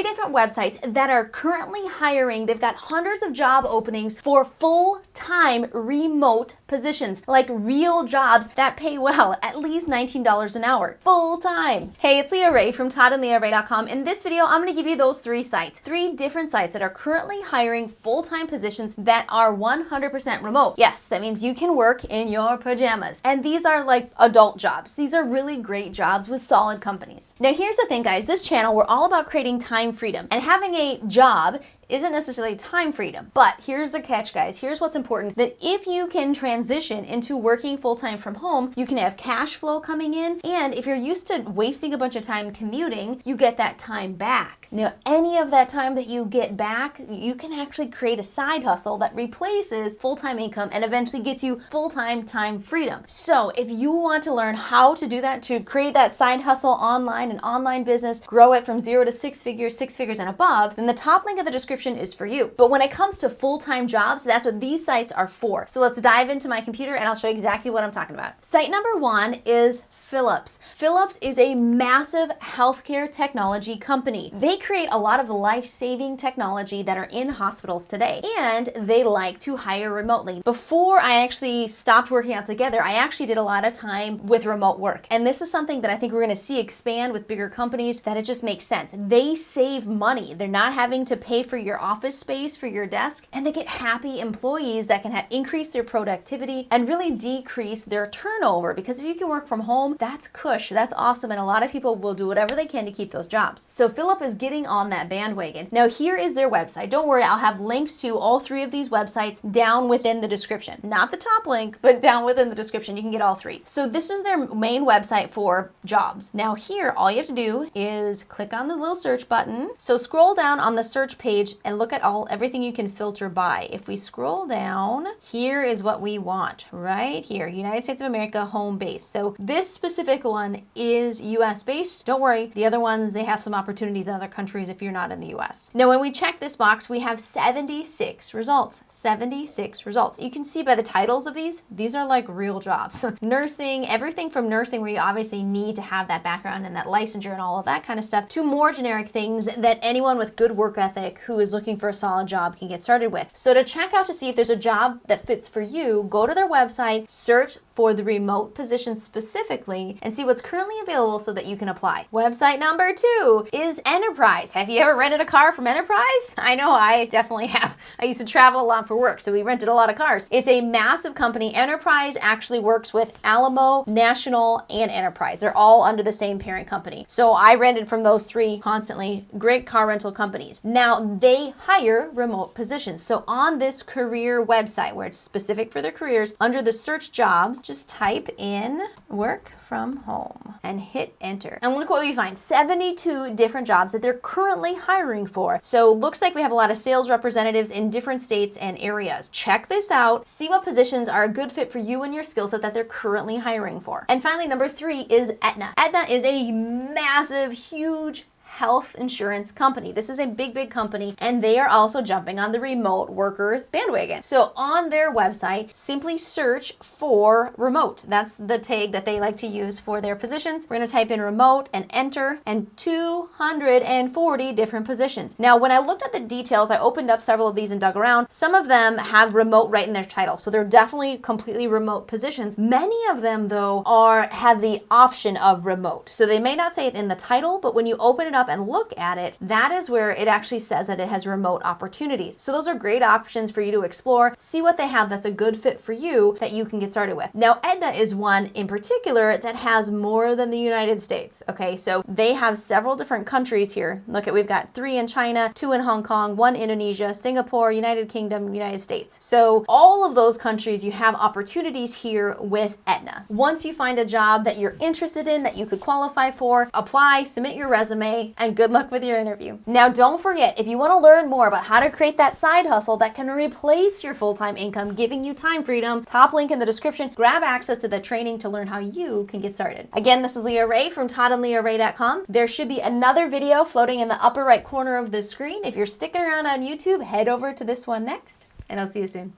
3 different websites that are currently hiring. They've got hundreds of job openings for full-time remote positions, like real jobs that pay well, at least $19 an hour, full-time. Hey, it's Leah Rae from toddandleahrae.com. In this video, I'm going to give you those 3 sites, 3 different sites that are currently hiring full-time positions that are 100% remote. Yes, that means you can work in your pajamas. And these are like adult jobs. These are really great jobs with solid companies. Now, here's the thing, guys. This channel, we're all about creating time freedom, and having a job isn't necessarily time freedom. But here's the catch, guys. Here's what's important, that if you can transition into working full-time from home, you can have cash flow coming in. And if you're used to wasting a bunch of time commuting, you get that time back. Now, any of that time that you get back, you can actually create a side hustle that replaces full-time income and eventually gets you full-time time freedom. So if you want to learn how to do that, to create that side hustle online, an online business, grow it from 0 to 6 figures, 6 figures and above, then the top link of the description is for you. But when it comes to full-time jobs, that's what these sites are for. So let's dive into my computer and I'll show you exactly what I'm talking about. Site number 1 is Phillips. Phillips is a massive healthcare technology company. They create a lot of life-saving technology that are in hospitals today, and they like to hire remotely. Before I actually stopped working out together, I actually did a lot of time with remote work. And this is something that I think we're going to see expand with bigger companies, that it just makes sense. They save money. They're not having to pay for your office space, for your desk, and they get happy employees that can increase their productivity and really decrease their turnover. Because if you can work from home, that's cush, that's awesome, and a lot of people will do whatever they can to keep those jobs. So Philip is getting on that bandwagon. Now here is their website. Don't worry, I'll have links to all 3 of these websites down within the description. Not the top link, but down within the description. You can get all 3. So this is their main website for jobs. Now here, all you have to do is click on the little search button. So scroll down on the search page and look at everything you can filter by. If we scroll down, here is what we want right here, United States of America, home base. So this specific one is US based. Don't worry, the other ones, they have some opportunities in other countries if you're not in the US. Now, when we check this box, we have 76 results. 76 results. You can see by the titles of these are like real jobs. Nursing, everything from nursing, where you obviously need to have that background and that licensure and all of that kind of stuff, to more generic things that anyone with good work ethic who is looking for a solid job can get started with. So to check out to see if there's a job that fits for you, go to their website, search for the remote position specifically, and see what's currently available so that you can apply. Website number 2 is Enterprise. Have you ever rented a car from Enterprise? I know I definitely have. I used to travel a lot for work, so we rented a lot of cars. It's a massive company. Enterprise actually works with Alamo, National, and Enterprise. They're all under the same parent company. So I rented from those 3 constantly. Great car rental companies. Now, they hire remote positions. So on this career website, where it's specific for their careers, under the search jobs, just type in work from home and hit enter. And look what we find, 72 different jobs that they're currently hiring for. So looks like we have a lot of sales representatives in different states and areas. Check this out, see what positions are a good fit for you and your skill set that they're currently hiring for. And finally, number 3 is Aetna. Aetna is a massive, huge health insurance company. This is a big company, and they are also jumping on the remote workers bandwagon. So on their website, simply search for remote. That's the tag that they like to use for their positions. We're going to type in remote and enter, and 240 different positions. Now, when I looked at the details, I opened up several of these and dug around. Some of them have remote right in their title, so they're definitely completely remote positions. Many of them, though, have the option of remote. So they may not say it in the title, but when you open it up and look at it, that is where it actually says that it has remote opportunities. So those are great options for you to explore, see what they have that's a good fit for you that you can get started with. Now, Aetna is one in particular that has more than the United States. Okay, so they have several different countries here. Look at, we've got 3 in China, 2 in Hong Kong, 1 Indonesia, Singapore, United Kingdom, United States. So all of those countries, you have opportunities here with Aetna. Once you find a job that you're interested in, that you could qualify for, apply, submit your resume, and good luck with your interview. Now, don't forget, if you want to learn more about how to create that side hustle that can replace your full-time income, giving you time freedom, top link in the description, grab access to the training to learn how you can get started. Again, this is Leah Rae from toddandleahrae.com. There should be another video floating in the upper right corner of the screen. If you're sticking around on YouTube, head over to this one next, and I'll see you soon.